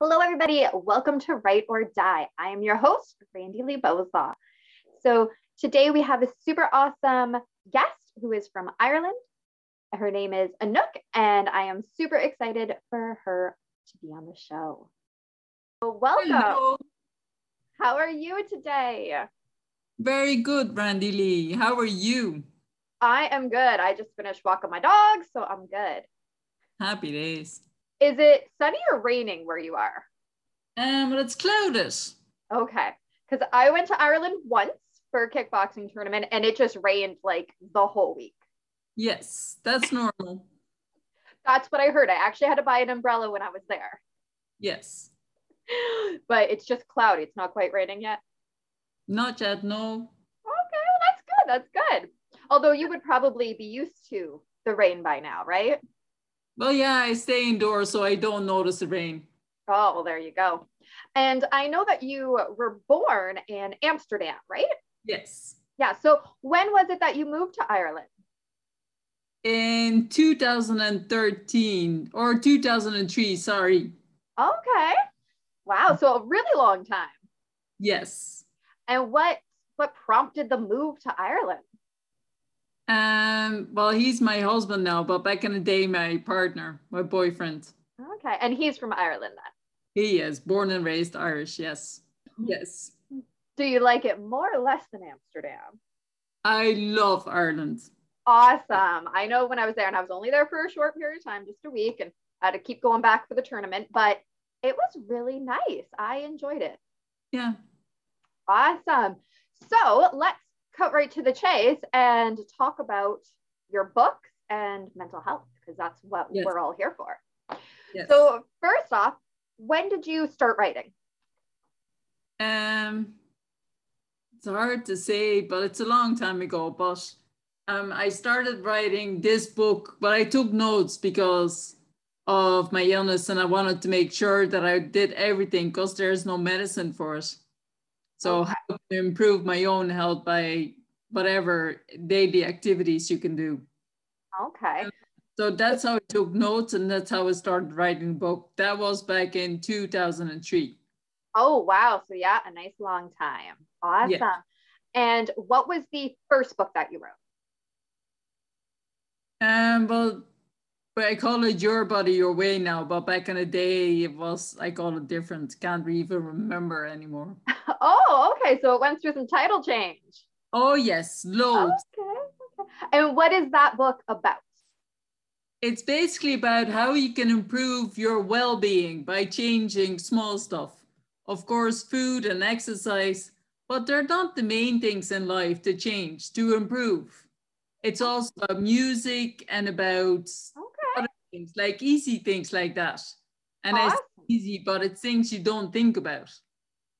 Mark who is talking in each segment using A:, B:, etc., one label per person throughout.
A: Hello, everybody. Welcome to Write or Die. I am your host, Randy Lee Bozaw. So today we have a super awesome guest who is from Ireland. Her name is Anouk, and I am super excited for her to be on the show. So welcome.
B: Hello.
A: How are you today?
B: Very good, Randy Lee. How are you?
A: I am good. I just finished walking my dog, so I'm good.
B: Happy days.
A: Is it sunny or raining where you are?
B: Well, it's clouded.
A: Okay. Because I went to Ireland once for a kickboxing tournament and it just rained like the whole week.
B: Yes, that's normal.
A: That's what I heard. I actually had to buy an umbrella when I was there.
B: Yes.
A: But it's just cloudy. It's not quite raining yet.
B: Not yet, no.
A: Okay, well, that's good. That's good. Although you would probably be used to the rain by now, right?
B: Well, yeah, I stay indoors so I don't notice the rain.
A: Oh, well, there you go. And I know that you were born in Amsterdam, right?
B: Yes.
A: Yeah. So when was it that you moved to Ireland?
B: In 2013 or 2003, sorry.
A: Okay. Wow. So a really long time.
B: Yes.
A: And what prompted the move to Ireland?
B: Well, he's my husband now, but back in the day, my partner, my boyfriend.
A: Okay. And he's from Ireland then.
B: He is born and raised Irish, yes. Yes.
A: Do you like it more or less than Amsterdam?
B: I love Ireland.
A: Awesome. I know when I was there, and I was only there for a short period of time, just a week, and I had to keep going back for the tournament, but it was really nice. I enjoyed it.
B: Yeah.
A: Awesome. So let's cut right to the chase and talk about your books and mental health, because that's what we're all here for.
B: Yes.
A: So first off, when did you start writing?
B: It's hard to say, but it's a long time ago. But I started writing this book, but I took notes because of my illness, and I wanted to make sure that I did everything because there's no medicine for it. So how to improve my own health by whatever daily activities you can do.
A: Okay.
B: So that's how I took notes, and that's how I started writing the book. That was back in 2003.
A: Oh, wow. So yeah, a nice long time. Awesome. Yeah. And what was the first book that you wrote?
B: Well, I call it Your Body, Your Way now, but back in the day, I call it different. Can't even remember anymore.
A: Oh, okay. So it went through some title change.
B: Oh, yes, loads.
A: Okay. And what is that book about?
B: It's basically about how you can improve your well-being by changing small stuff. Of course, food and exercise, but they're not the main things in life to change, to improve. It's also about music and about other things, like easy things like that. And it's easy, but it's things you don't think about.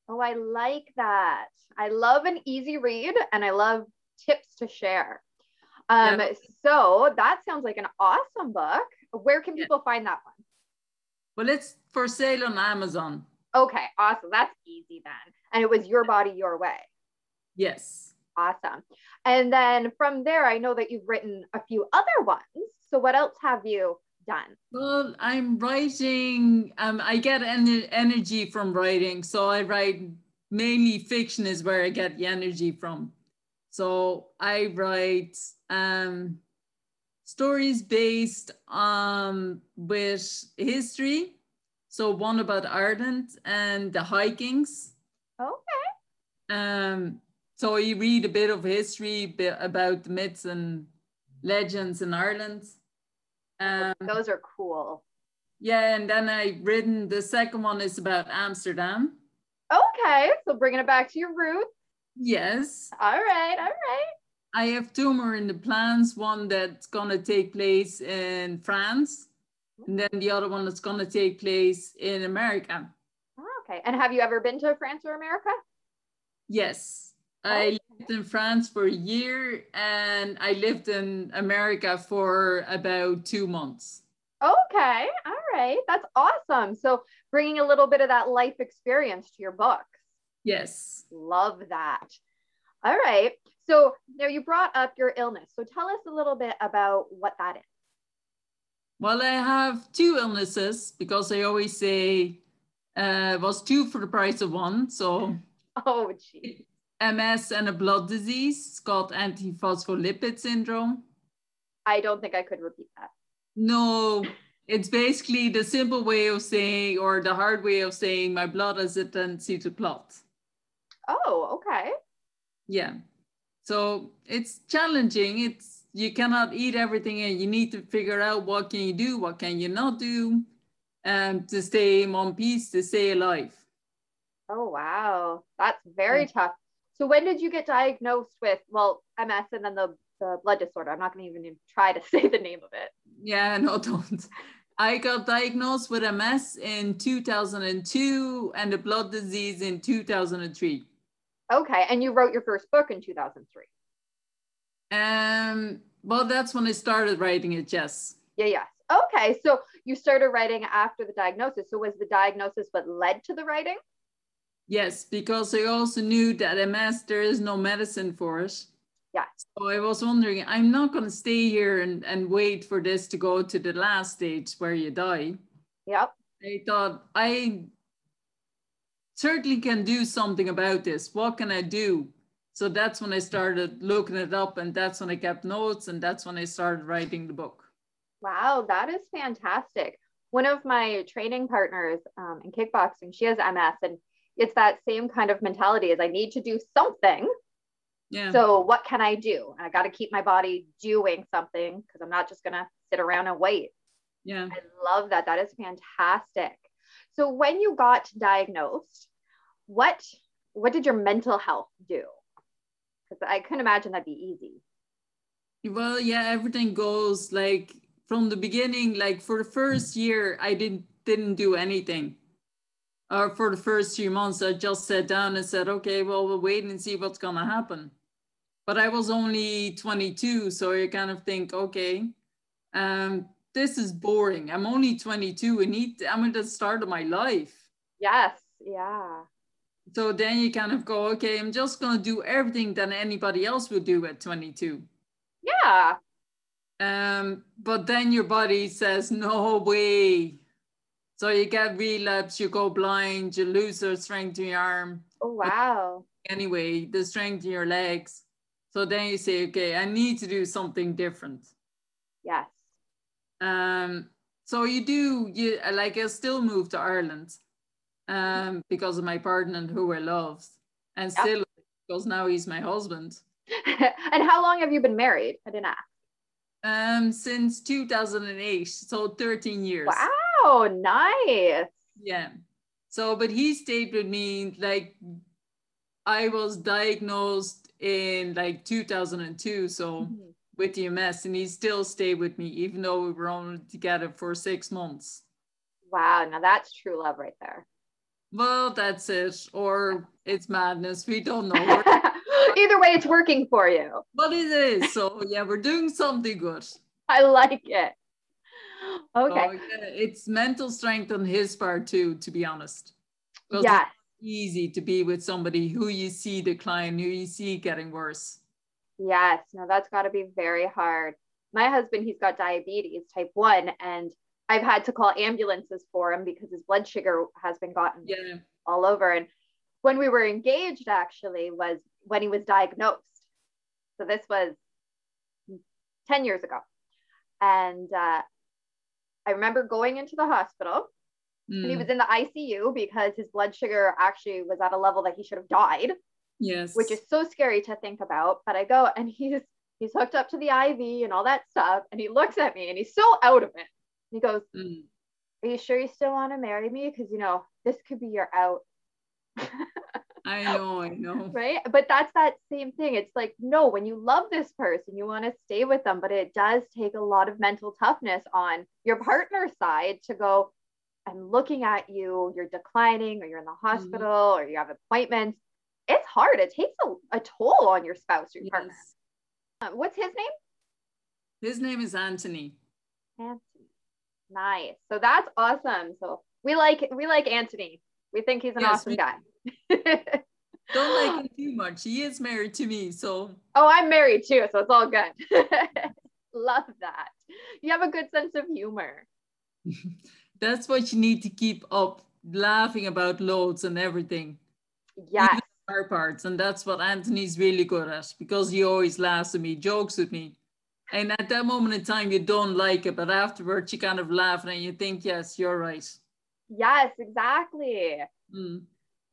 A: Oh, I like that. I love an easy read and I love tips to share. So that sounds like an awesome book. Where can people find that one?
B: Well, it's for sale on Amazon.
A: Okay, awesome. That's easy then. And it was Your Body, Your Way.
B: Yes.
A: Awesome. And then from there, I know that you've written a few other ones. So what else have you done?
B: Well, I'm writing, I get energy from writing. So I write, mainly fiction is where I get the energy from. So I write stories based with history. So one about Ireland and the hikings.
A: Okay.
B: So you read a bit of history about the myths and legends in Ireland.
A: Those are cool.
B: Yeah, and then the second one is about Amsterdam.
A: Okay, so bringing it back to your roots.
B: Yes.
A: All right.
B: I have two more in the plans. One that's going to take place in France, and then the other one that's going to take place in America.
A: Okay. And have you ever been to France or America?
B: Yes. I lived in France for a year and I lived in America for about 2 months.
A: Okay. All right. That's awesome. So bringing a little bit of that life experience to your books.
B: Yes.
A: Love that. All right. So now you brought up your illness. So tell us a little bit about what that is.
B: Well, I have two illnesses because I always say Was two for the price of one. So
A: Oh, geez.
B: MS and a blood disease. It's called antiphospholipid syndrome.
A: I don't think I could repeat that.
B: No, it's basically the simple way of saying, or the hard way of saying, my blood has a tendency to clot.
A: Oh, okay.
B: Yeah. So it's challenging. You cannot eat everything, and you need to figure out what can you do, what can you not do, to stay in one piece, to stay alive.
A: Oh, wow. That's very tough. So when did you get diagnosed with, well, MS and then the blood disorder? I'm not going to even try to say the name of it.
B: Yeah, no, don't. I got diagnosed with MS in 2002 and the blood disease in 2003.
A: Okay. And you wrote your first book in 2003.
B: Well, that's when I started writing it, yes.
A: Yeah, yes. Okay. So you started writing after the diagnosis. So was the diagnosis what led to the writing?
B: Yes, because I also knew that MS, there is no medicine for it.
A: Yeah.
B: So I was wondering, I'm not going to stay here and wait for this to go to the last stage where you die.
A: Yep.
B: I thought, I certainly can do something about this. What can I do? So that's when I started looking it up, and that's when I kept notes, and that's when I started writing the book.
A: Wow, that is fantastic. One of my training partners in kickboxing, she has MS, and it's that same kind of mentality as I need to do something.
B: Yeah.
A: So what can I do? I got to keep my body doing something because I'm not just going to sit around and wait.
B: Yeah.
A: I love that. That is fantastic. So when you got diagnosed, what did your mental health do? Because I couldn't imagine that'd be easy.
B: Well, yeah, everything goes like from the beginning, like for the first year, I didn't do anything. Or for the first 3 months, I just sat down and said, okay, well, we'll wait and see what's going to happen. But I was only 22, so you kind of think, okay, this is boring. I'm only 22 and I'm at the start of my life.
A: Yes, yeah.
B: So then you kind of go, okay, I'm just going to do everything that anybody else would do at 22.
A: Yeah.
B: But then your body says, no way. So you get relapse, you go blind, you lose the strength in your arm.
A: Oh, wow.
B: Anyway, the strength in your legs. So then you say, okay, I need to do something different.
A: Yes.
B: So I still moved to Ireland because of my partner who I loved, and still because now he's my husband.
A: And how long have you been married? I didn't ask.
B: Since 2008, so 13 years.
A: Wow, nice.
B: Yeah. So, but he stayed with me, like I was diagnosed in like 2002, so with EMS, and he still stayed with me, even though we were only together for 6 months.
A: Wow, now that's true love right there.
B: Well, that's it, or it's madness. We don't know.
A: Either way, it's working for you.
B: But it is. So yeah, we're doing something good.
A: I like it. Okay.
B: So, yeah, it's mental strength on his part too, to be honest.
A: Yes.
B: It's easy to be with somebody who you see decline, who you see getting worse.
A: Yes. No, that's got to be very hard. My husband, he's got diabetes type 1, and I've had to call ambulances for him because his blood sugar has been gotten all over. And when we were engaged, actually, was when he was diagnosed. So this was 10 years ago. And I remember going into the hospital and he was in the ICU because his blood sugar actually was at a level that he should have died.
B: Yes.
A: Which is so scary to think about. But I go and he's hooked up to the IV and all that stuff. And he looks at me and he's so out of it. He goes, are you sure you still want to marry me? Because, this could be your out.
B: I know.
A: Right. But that's that same thing. It's like, no, when you love this person, you want to stay with them. But it does take a lot of mental toughness on your partner's side to go, I'm looking at you, you're declining, or you're in the hospital, or you have appointments. It's hard. It takes a toll on your spouse or your partner. What's his name?
B: His name is Anthony.
A: Anthony. Nice. So that's awesome. So we like Anthony. We think he's an awesome guy.
B: Don't like him too much. He is married to me, so.
A: Oh, I'm married too, so it's all good. Love that. You have a good sense of humor.
B: That's what you need to keep up laughing about loads and everything,
A: Yes.
B: even our parts. And that's what Anthony's really good at, because he always laughs at me, jokes with me. And at that moment in time, you don't like it, but afterwards you kind of laugh and you think, yes, you're right.
A: Yes, exactly.
B: Mm.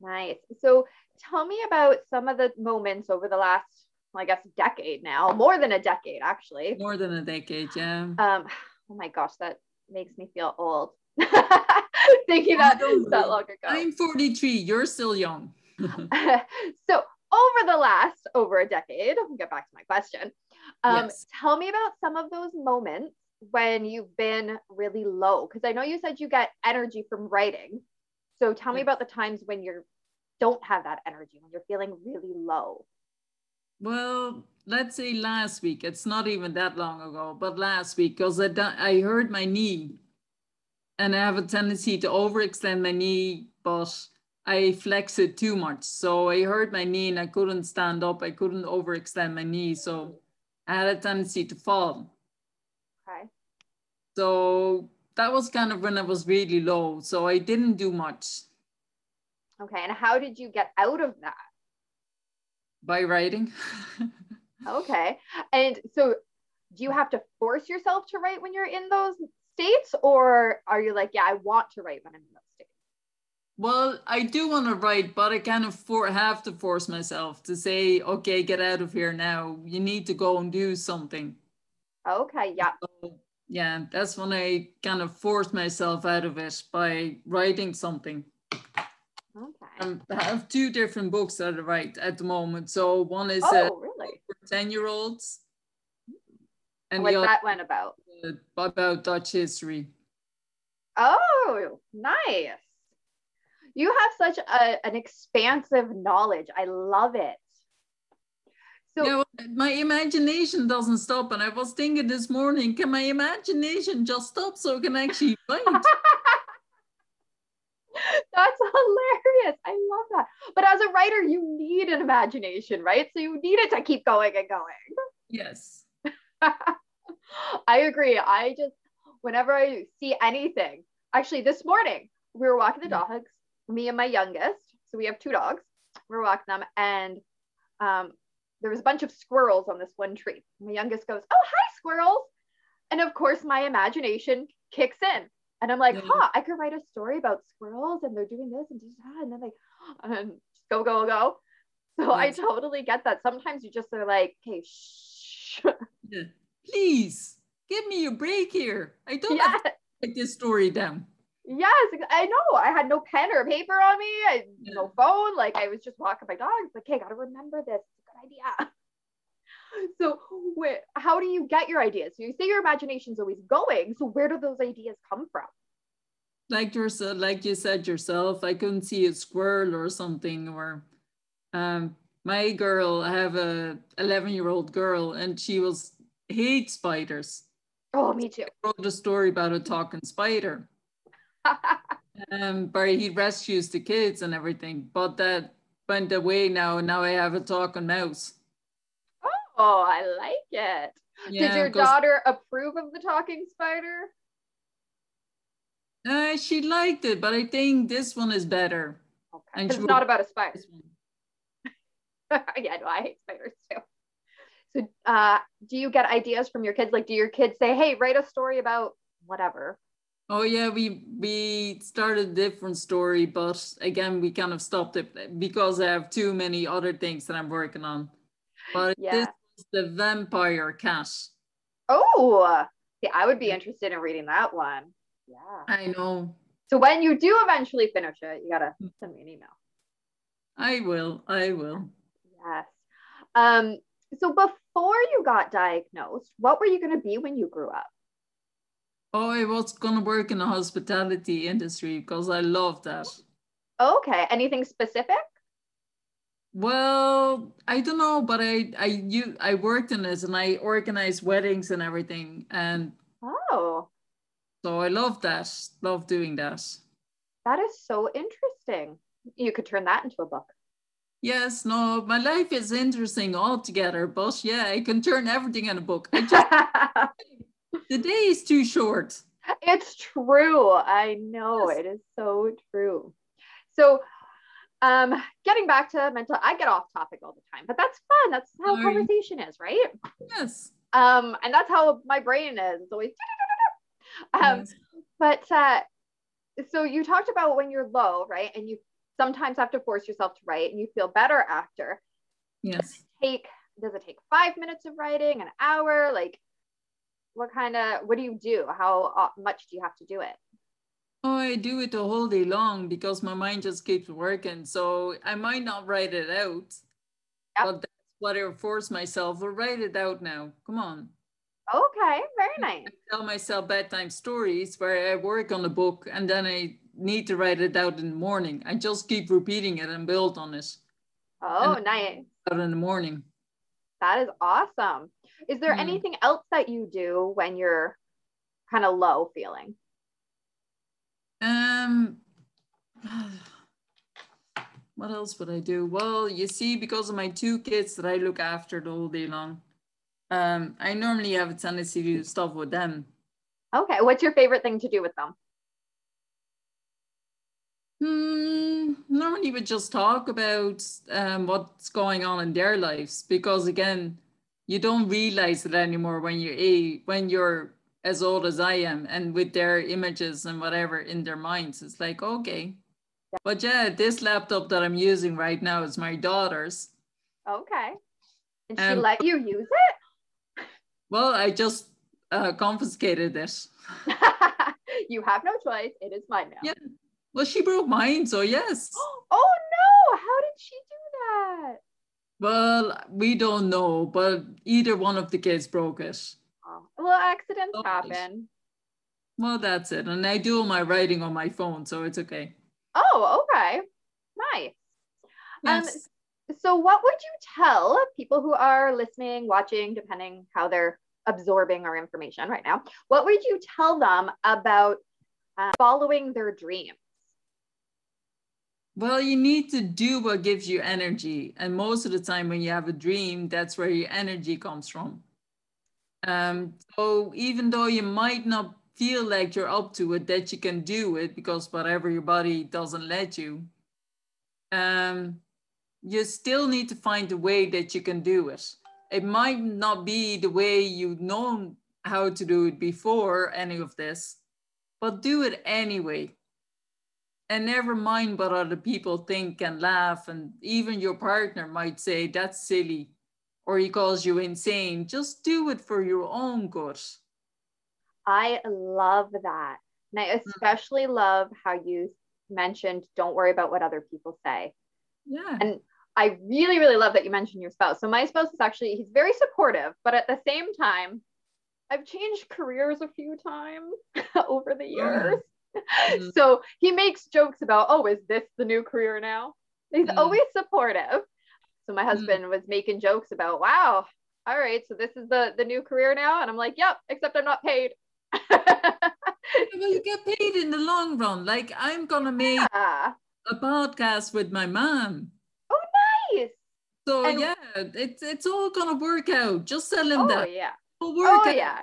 A: Nice. So tell me about some of the moments over the last, well, I guess, decade now, more than a decade, actually.
B: More than a decade, yeah.
A: Oh my gosh, that makes me feel old. Thinking that long ago.
B: I'm 43, you're still young.
A: So over a decade, I'll get back to my question.
B: Yes.
A: Tell me about some of those moments when you've been really low, because I know you said you get energy from writing. So tell me about the times when you don't have that energy, when you're feeling really low.
B: Well, let's say last week. It's not even that long ago, but last week, because I hurt my knee, and I have a tendency to overextend my knee, but I flex it too much. So I hurt my knee and I couldn't stand up. I couldn't overextend my knee. So I had a tendency to fall.
A: Okay.
B: So that was kind of when I was really low. So I didn't do much.
A: Okay. And how did you get out of that?
B: By writing.
A: Okay. And so do you have to force yourself to write when you're in those states, or are you like, yeah, I want to write when I'm in those states?
B: Well, I do want to write, but I kind of have to force myself to say, okay, get out of here now. You need to go and do something.
A: Okay. Yeah.
B: So, yeah, that's when I kind of forced myself out of it by writing something.
A: Okay.
B: I have two different books that I write at the moment. So one is
A: really?
B: for 10-year-olds. And
A: What's
B: the other
A: that one about?
B: About Dutch history.
A: Oh, nice. You have such an expansive knowledge. I love it. So
B: yeah, well, my imagination doesn't stop. And I was thinking this morning, can my imagination just stop so I can actually write?
A: that's hilarious. I love that. But as a writer, you need an imagination, right? So you need it to keep going and going.
B: Yes.
A: I agree. Whenever I see anything, actually, this morning we were walking the dogs, me and my youngest. So we have two dogs. We were walking them, and there was a bunch of squirrels on this one tree. My youngest goes, "Oh, hi, squirrels." And of course, my imagination kicks in. And I'm like, I could write a story about squirrels and they're doing this and that. And then just go, go, go. So I totally get that. Sometimes you just are like, okay, shh.
B: Yeah. Please give me a break here. I don't have to write this story down.
A: Yes, I know. I had no pen or paper on me. No phone. Like I was just walking my dogs. Like, hey, gotta remember this. It's a good idea. So how do you get your ideas? So you say your imagination's always going. So where do those ideas come from?
B: Like yourself, like you said yourself, I couldn't see a squirrel or something. Or my girl, I have a 11-year-old girl, and she hates spiders.
A: Oh, me too.
B: I wrote a story about a talking spider. But he rescues the kids and everything. But that went away now, and now I have a talking mouse.
A: Oh, I like it.
B: Yeah,
A: did your daughter approve of the talking spider?
B: She liked it, but I think this one is better.
A: Okay, and it's not about a spider. Yeah, no, I hate spiders too. So do you get ideas from your kids? Like, do your kids say, hey, write a story about whatever?
B: Oh yeah, we started a different story, but again, we kind of stopped it because I have too many other things that I'm working on. But this is the vampire cat.
A: Oh, yeah, I would be interested in reading that one. Yeah.
B: I know.
A: So when you do eventually finish it, you gotta send me an email.
B: I will.
A: Yes. So before you got diagnosed, what were you going to be when you grew up?
B: Oh, I was going to work in the hospitality industry because I love that.
A: Okay. Anything specific?
B: Well, I don't know, but I worked in this and I organized weddings and everything. And so I love that. Love doing that.
A: That is so interesting. You could turn that into a book.
B: Yes, no, my life is interesting altogether, but yeah, I can turn everything in a book. The day is too short.
A: It's true. I know
B: Yes.
A: it is so true. So, getting back to mental, I get off topic all the time, but that's fun. That's how
B: Sorry.
A: conversation is, right?
B: Yes.
A: And that's how my brain is. It's always, um,
B: Yes.
A: but so you talked about when you're low, right? And you sometimes have to force yourself to write, and you feel better after.
B: Yes.
A: Take does it take 5 minutes of writing, an hour? Like, what do you do? How much do you have to do it?
B: Oh, I do it the whole day long because my mind just keeps working. So I might not write it out,
A: Yep.
B: but that's what I force myself. I'll write it out now. Come on.
A: Okay, very
B: I
A: nice.
B: tell myself bedtime stories where I work on the book and then I need to write it out in the morning. I just keep repeating it and build on it. And
A: Oh, nice.
B: out in the morning.
A: That is awesome. Is there
B: Hmm.
A: anything else that you do when you're kind of low feeling?
B: Um, what else would I do? Well, you see, because of my two kids that I look after the whole day long, I normally have a tendency to do stuff with them.
A: Okay, what's your favorite thing to do with them?
B: Normally we just talk about what's going on in their lives because again, you don't realize it anymore when you're as old as I am and with their images and whatever in their minds. It's like, okay. But yeah, this laptop that I'm using right now is my daughter's.
A: Okay. And she
B: Um,
A: let you use
B: well, I just confiscated it.
A: it? You have no choice. It is mine
B: Yeah.
A: now.
B: Well, she broke mine, so yes.
A: Oh no, how did she do that?
B: Well, we don't know, but either one of the kids broke it.
A: Oh, well, accidents
B: All right.
A: happen.
B: Well, that's it. And I do all my writing on my phone, so it's okay.
A: Oh, okay. Nice. Um,
B: Yes.
A: so what would you tell people who are listening, watching, depending how they're absorbing our information right now? What would you tell them about following their dreams?
B: Well, you need to do what gives you energy. And most of the time, when you have a dream, that's where your energy comes from. So even though you might not feel like you're up to it, that you can do it because whatever your body doesn't let you, um, you still need to find a way that you can do it. It might not be the way you've known how to do it before any of this, but do it anyway. And never mind what other people think and laugh. And even your partner might say, that's silly, or he calls you insane. Just do it for your own good.
A: I love that. And I
B: Mm.
A: especially love how you mentioned don't worry about what other people say.
B: Yeah.
A: And I really, really love that you mentioned your spouse. So my spouse is actually, he's very supportive, but at the same time, I've changed careers a few times over the
B: Oh,
A: years.
B: yeah. Mm,
A: So he makes jokes about, oh, is this the new career now? He's
B: mm,
A: always supportive. So my
B: mm.
A: husband was making jokes about, wow, all right, so this is the new career now. And I'm like, yep, except I'm not paid.
B: Yeah, well, you get paid in the long run. Like I'm gonna make
A: Yeah.
B: a podcast with my mom.
A: Oh, nice.
B: So
A: And
B: yeah, it's all gonna work out. Just tell him
A: oh
B: that.
A: yeah.
B: It'll work
A: Oh
B: out.
A: yeah.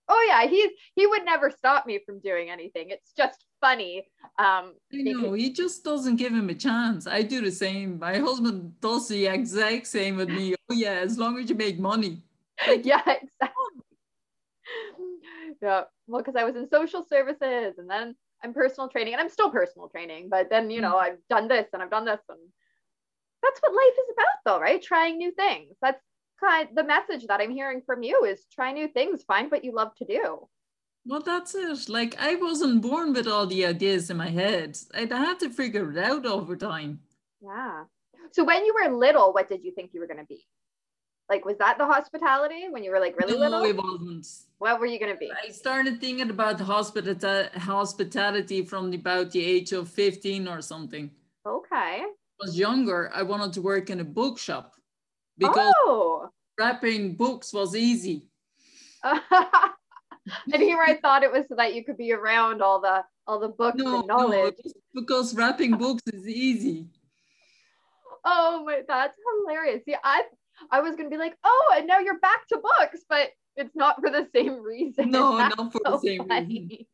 A: Oh yeah. He would never stop me from doing anything. It's just funny.
B: I
A: Because
B: know, he just doesn't give him a chance. I do the same. My husband does the exact same with me. Oh yeah, as long as you make money. Like,
A: yeah, exactly. Yeah. Well, because I was in social services and then I'm personal training and I'm still personal training, but then I've done this and I've done this and that's what life is about though, right? Trying new things. That's kind of the message that I'm hearing from you is try new things, find what you love to do.
B: well, that's it. Like, I wasn't born with all the ideas in my head. I had to figure it out over time.
A: Yeah. So when you were little, what did you think you were going to be? Like, was that the hospitality when you were like really
B: No,
A: little?
B: it wasn't.
A: What were you going to be?
B: I started thinking about the hospitality from about the age of 15 or something.
A: Okay.
B: I was younger, I wanted to work in a bookshop because
A: Oh.
B: wrapping books was easy.
A: And here I thought it was so that you could be around all the books
B: No,
A: and
B: no,
A: knowledge.
B: it was because wrapping books is easy.
A: Oh my, that's hilarious. See, I was gonna be like, oh, and now you're back to books, but It's not for the same reason.
B: No,
A: That's
B: not for the
A: so
B: same reason.
A: funny.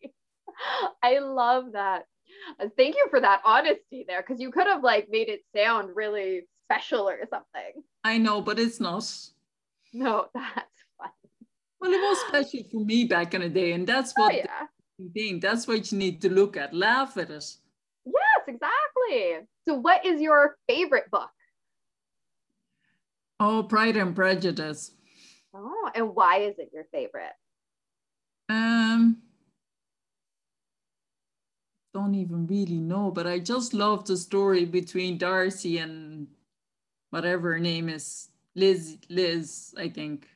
A: I love that. Thank you for that honesty there, because you could have like made it sound really special or something.
B: I know, but it's not.
A: No, that's funny.
B: Well, it was special for me back in the day, and that's
A: Oh
B: what
A: yeah.
B: the thing. That's what you need to look at. Laugh at it.
A: Yes, exactly. So what is your favorite book?
B: Oh, Pride and Prejudice.
A: Oh, and why is it your favorite?
B: Um, don't even really know, but I just love the story between Darcy and whatever her name is, Liz, I think.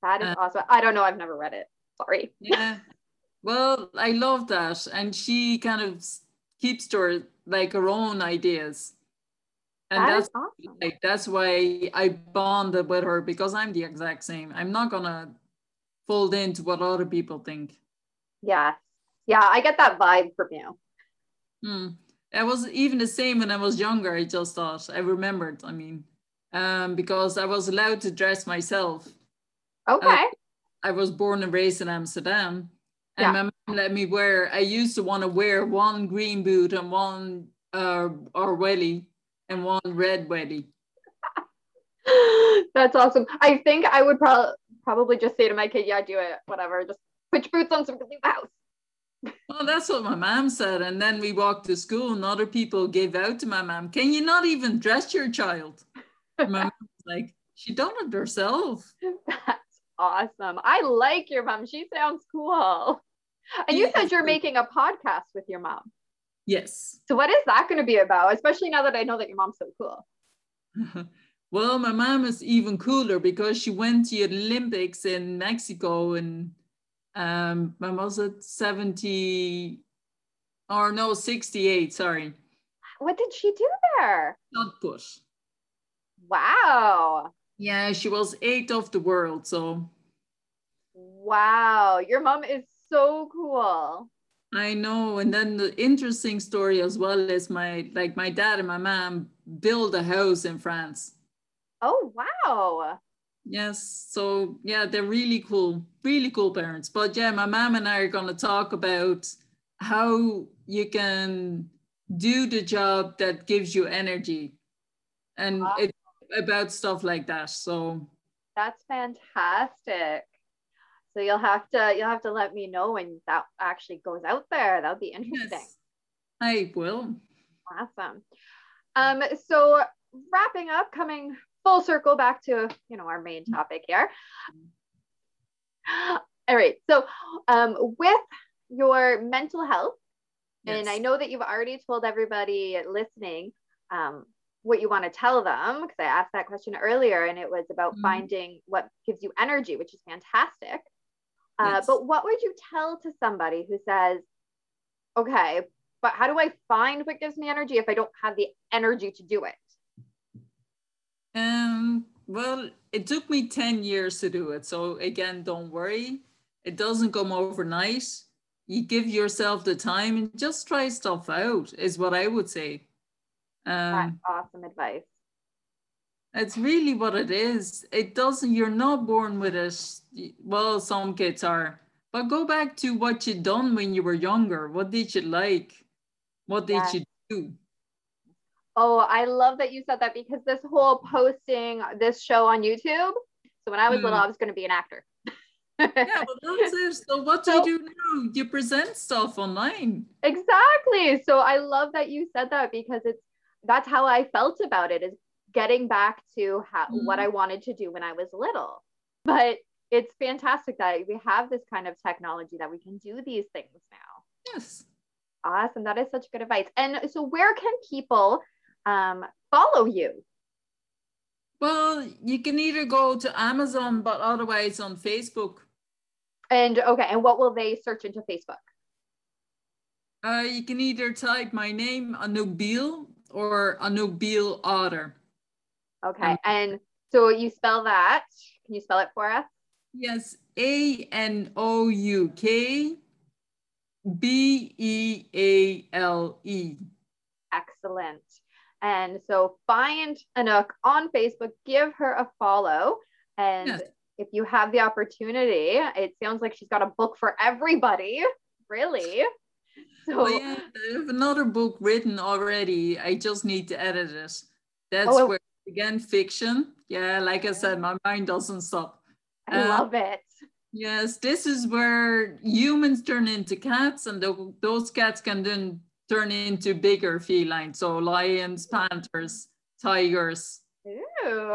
A: That is
B: Uh,
A: awesome. I don't know. I've never read it. Sorry.
B: yeah. Well, I love that, and she kind of keeps to her like her own ideas, and
A: That is awesome.
B: that's why I bonded with her because I'm the exact same. I'm not gonna fold into what other people think.
A: Yeah. Yeah, I get that vibe from you.
B: Hmm. I was even the same when I was younger. I just thought I remembered. Because I was allowed to dress myself. Uh,
A: Okay.
B: I was born and raised in Amsterdam, and
A: Yeah.
B: my mom let me wear. I used to want to wear one green boot and one or welly and one red welly.
A: That's awesome. I think I would probably just say to my kid, yeah, do it, whatever. Just put your boots on so we can leave the house.
B: Well, that's what my mom said, and then we walked to school, and other people gave out to my mom. Can you not even dress your child? My mom was like, she done it herself.
A: That's awesome. I like your mom. She sounds cool. And you
B: She
A: said
B: is
A: you're
B: good.
A: making a podcast with your mom.
B: Yes.
A: So what is that going to be about? Especially now that I know that your mom's so cool.
B: Well, my mom is even cooler because she went to the Olympics in Mexico and when was it 70 or no 68, sorry.
A: What did she do there?
B: Not put.
A: Wow.
B: Yeah, she was eighth of the world, so
A: Wow. Your mom is so cool.
B: I know. And then the interesting story as well is my dad and my mom built a house in France.
A: Oh, wow.
B: Yes. So yeah, they're really cool parents. But yeah, my mom and I are going to talk about how you can do the job that gives you energy and
A: Wow.
B: it about stuff like that. So
A: That's fantastic. So you'll have to let me know when that actually goes out there. That would be interesting.
B: yes, I will.
A: Awesome. So wrapping up, coming full circle back to our main topic here. All right. So with your mental health, and I
B: Yes.
A: know that you've already told everybody listening um, what you want to tell them, because I asked that question earlier, and it was about
B: Mhm.
A: finding what gives you energy, which is fantastic.
B: Yes.
A: But what would you tell to somebody who says, okay, but how do I find what gives me energy if I don't have the energy to do it?
B: Well, it took me 10 years to do it. So again, don't worry. It doesn't come overnight. You give yourself the time and just try stuff out, is what I would say.
A: That's
B: Um,
A: awesome advice.
B: it's really what it is. It doesn't, you're not born with it. Well, some kids are. But go back to what you done when you were younger. What did you like? What did
A: Yes.
B: you do?
A: Oh, I love that you said that, because this whole posting this show on YouTube. So when I was little,
B: Hmm.
A: I was going to be an actor.
B: Yeah, well, that's it. So what do you
A: So
B: do now? You present stuff online.
A: exactly. So I love that you said that, because that's how I felt about it, is getting back to what I
B: Mhm.
A: wanted to do when I was little. But it's fantastic that we have this kind of technology that we can do these things now.
B: Yes.
A: Awesome. That is such good advice. And so where can people follow you?
B: Well, you can either go to Amazon, but otherwise on Facebook.
A: And okay, and what will they search into Facebook?
B: You can either type my name, Anouk Beale, or Anouk Beale Otter.
A: Okay.
B: Um,
A: And so you spell that. Can you spell it for us?
B: yes, AnoukBeale.
A: Excellent. And so find Anouk on Facebook, give her a follow, and
B: Yes.
A: if you have the opportunity, it sounds like she's got a book for everybody, really.
B: Oh
A: So,
B: yeah, I have another book written already. I just need to edit it. That's
A: oh,
B: where, again, fiction. Yeah, like I said, my mind doesn't stop.
A: I
B: Um,
A: love it.
B: yes, this is where humans turn into cats, and those cats can then turn into bigger felines. So lions, panthers, tigers.
A: Ooh,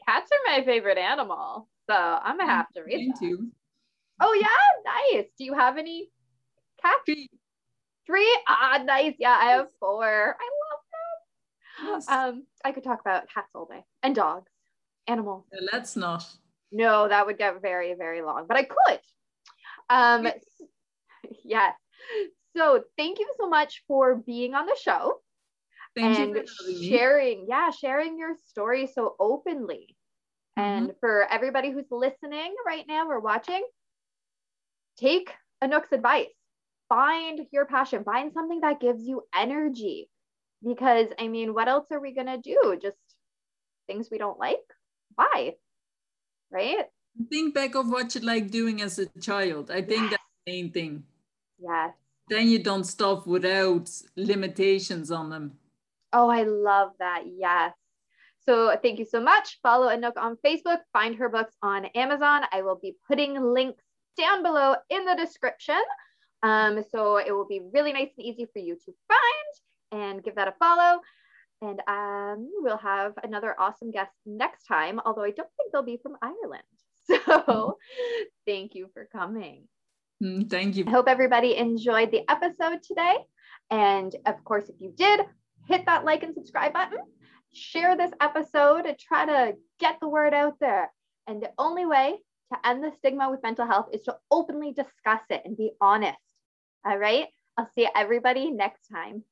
A: cats are my favorite animal. So I'm gonna have to read
B: Mine
A: that.
B: too.
A: Oh yeah, nice. Do you have any cats?
B: Three.
A: 3? Ah, nice. Yeah, I have 4. I love
B: Yes.
A: them. I could talk about cats all day and dogs, animals.
B: Let's not.
A: No, that would get very, very long, but I could. Um, yes. So thank you so much for being on the show
B: Thank you
A: and
B: for having me.
A: sharing your story so openly.
B: Mm-hmm.
A: And for everybody who's listening right now or watching, take Anouk's advice. Find your passion, find something that gives you energy. Because I mean, what else are we gonna do? Just things we don't like? Why? Right?
B: Think back of what you like doing as a child. I think
A: Yes.
B: that's the main thing.
A: Yes.
B: Then you don't stop without limitations on them.
A: Oh, I love that. Yes. So thank you so much. Follow Anouk on Facebook. Find her books on Amazon. I will be putting links down below in the description. So it will be really nice and easy for you to find and give that a follow. And we'll have another awesome guest next time, although I don't think they'll be from Ireland. So thank you for coming.
B: Thank you.
A: I hope everybody enjoyed the episode today. And of course, if you did, hit that like and subscribe button. Share this episode to try to get the word out there. And the only way to end the stigma with mental health is to openly discuss it and be honest. All right. I'll see everybody next time.